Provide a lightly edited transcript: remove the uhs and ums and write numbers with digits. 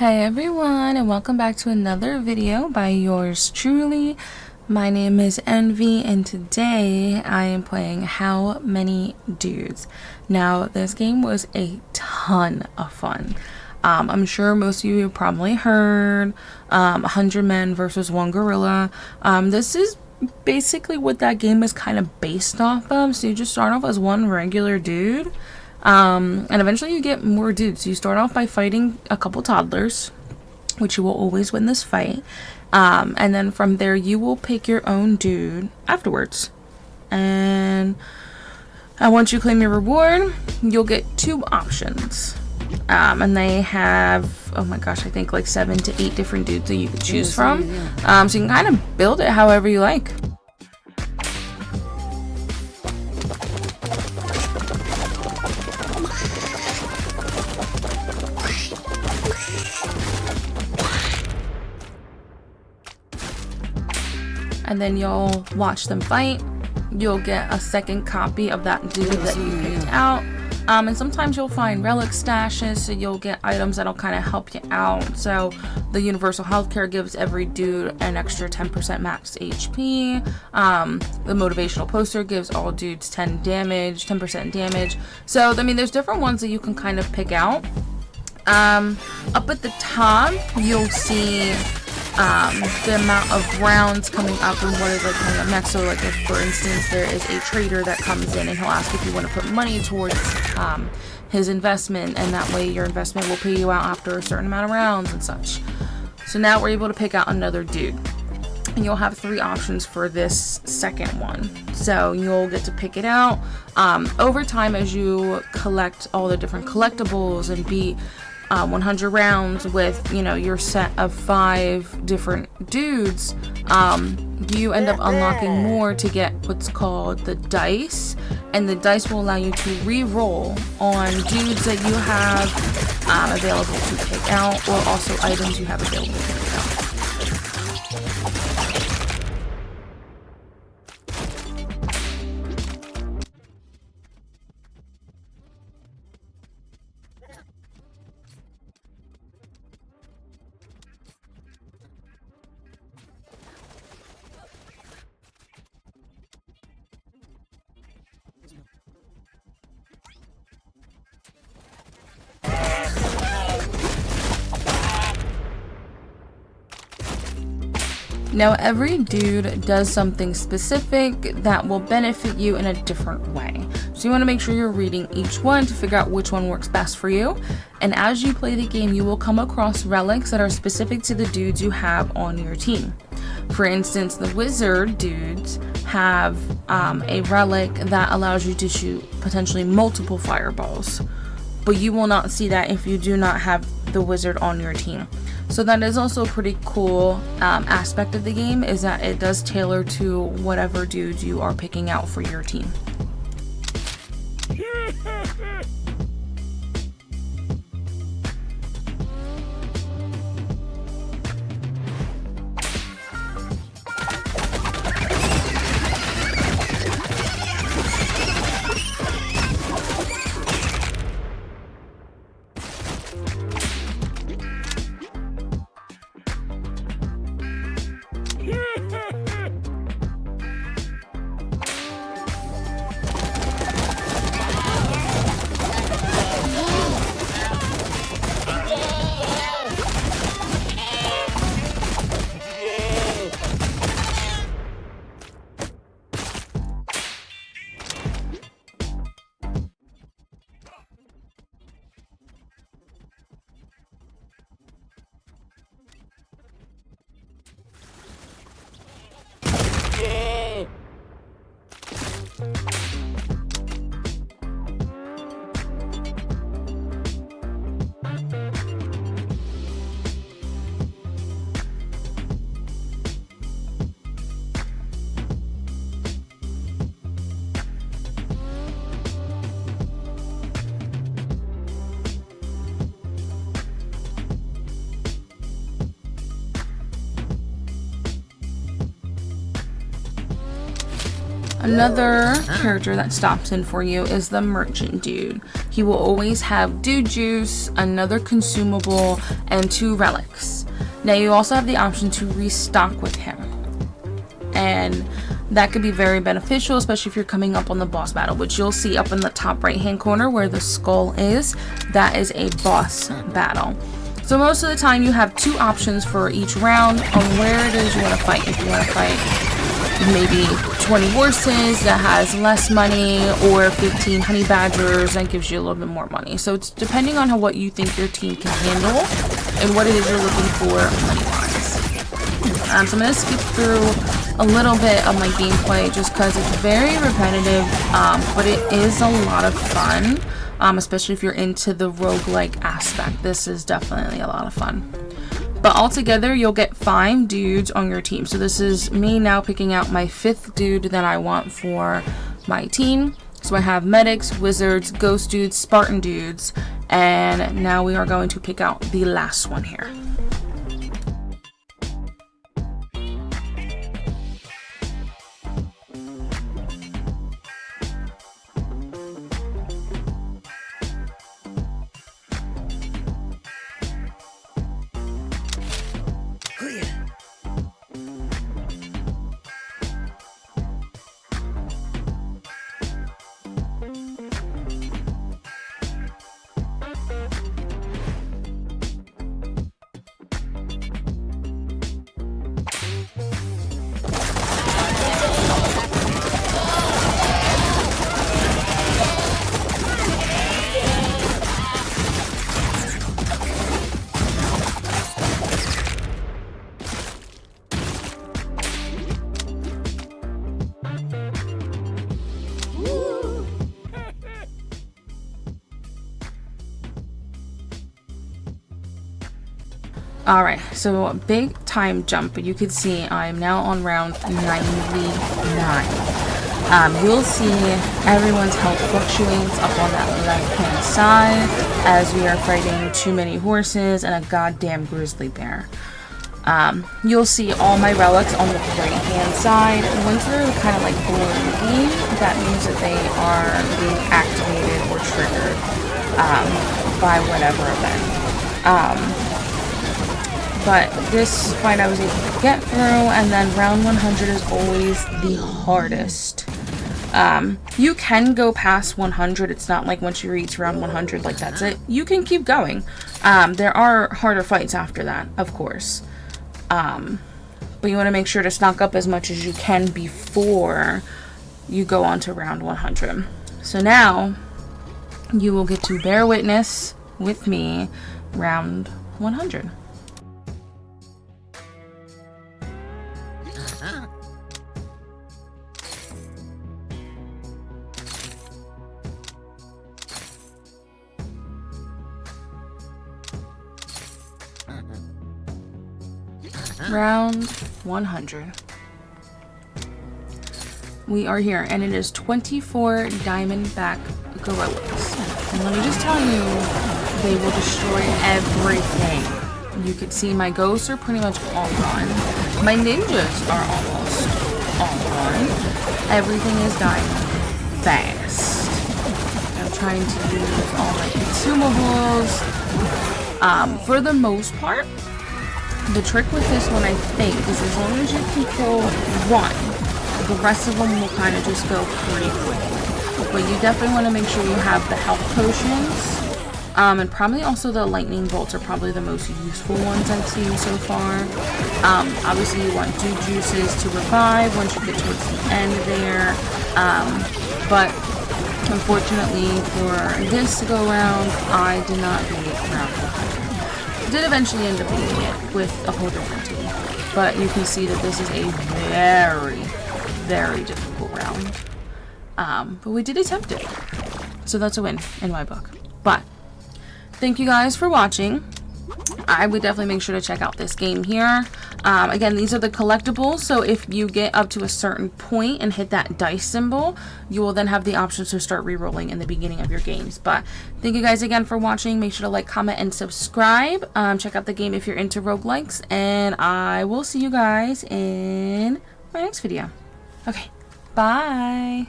Hey everyone, and welcome back to another video by yours truly. My name is Envy, and today I am playing How Many Dudes. Now, this game was a ton of fun. I'm sure most of you have probably heard 100 men versus one gorilla. This is basically what that game is kind of based off of. So you just start off as one regular dude. And eventually you get more dudes. You start off by fighting a couple toddlers, which you will always win this fight. And then from there you will pick your own dude afterwards. And once you claim your reward, you'll get two options. And they have, oh my gosh, I think like 7 to 8 different dudes that you could choose from. So you can kind of build it however you like. And then you'll watch them fight. You'll get a second copy of that dude that you picked out. And sometimes you'll find relic stashes, so you'll get items that'll kind of help you out. So the universal healthcare gives every dude an extra 10% max HP. The motivational poster gives all dudes 10% damage. So I mean, there's different ones that you can kind of pick out. Up at the top, you'll see the amount of rounds coming up and what is like coming up next. So like if for instance there is a trader that comes in and he'll ask if you want to put money towards his investment, and that way your investment will pay you out after a certain amount of rounds and such. So now we're able to pick out another dude, and you'll have 3 options for this second one. So you'll get to pick it out over time as you collect all the different collectibles and beat 100 rounds with, you know, your set of 5 different dudes. You end up unlocking more to get what's called the dice, and the dice will allow you to re-roll on dudes that you have available to pick out, or also items you have available to pick out. Now every dude does something specific that will benefit you in a different way. So you want to make sure you're reading each one to figure out which one works best for you. And as you play the game, you will come across relics that are specific to the dudes you have on your team. For instance, the wizard dudes have a relic that allows you to shoot potentially multiple fireballs, but you will not see that if you do not have the wizard on your team. So that is also a pretty cool aspect of the game, is that it does tailor to whatever dude you are picking out for your team. Another character that stops in for you is the merchant dude. He will always have dude juice, another consumable, and 2 relics. Now you also have the option to restock with him, and that could be very beneficial, especially if you're coming up on the boss battle, which you'll see up in the top right hand corner where the skull is. That is a boss battle. So most of the time you have 2 options for each round on where it is you want to fight. If you want to fight maybe 20 horses that has less money, or 15 honey badgers that gives you a little bit more money. So it's depending on what you think your team can handle and what it is you're looking for money wise. So I'm going to skip through a little bit of my gameplay just because it's very repetitive, but it is a lot of fun, especially if you're into the roguelike aspect. This is definitely a lot of fun. But altogether, you'll get 5 dudes on your team. So this is me now picking out my 5th dude that I want for my team. So I have medics, wizards, ghost dudes, Spartan dudes, and now we are going to pick out the last one here. Alright, so a big time jump, but you can see I'm now on round 99. You'll see everyone's health fluctuates up on that left hand side as we are fighting too many horses and a goddamn grizzly bear. You'll see all my relics on the right hand side. Once they're kind of like below the game, that means that they are being activated or triggered by whatever event. But this fight I was able to get through, and then round 100 is always the hardest. You can go past 100. It's not like once you reach round 100, like that's it. You can keep going. There are harder fights after that, of course. But you want to make sure to stock up as much as you can before you go on to round 100. So now you will get to bear witness with me round 100. Round 100. We are here, and it is 24 diamondback gorillas. And let me just tell you, they will destroy everything. You can see my ghosts are pretty much all gone. My ninjas are almost all gone. Everything is dying fast. I'm trying to use all my consumables. For the most part, the trick with this one, I think, is as long as you control one, the rest of them will kind of just go pretty quickly. But you definitely want to make sure you have the health potions. And probably also the lightning bolts are probably the most useful ones I've seen so far. Obviously you want dew juices to revive once you get towards the end there. But unfortunately for this go round, I did not beat round 100. Did eventually end up beating it with a whole different team. But you can see that this is a very, very difficult round. But we did attempt it. So that's a win in my book. But thank you guys for watching. I would definitely make sure to check out this game here. Again, these are the collectibles, so if you get up to a certain point and hit that dice symbol, you will then have the option to start re-rolling in the beginning of your games. But thank you guys again for watching. Make sure to like, comment, and subscribe. Check out the game if you're into roguelikes, and I will see you guys in my next video. Okay, Bye.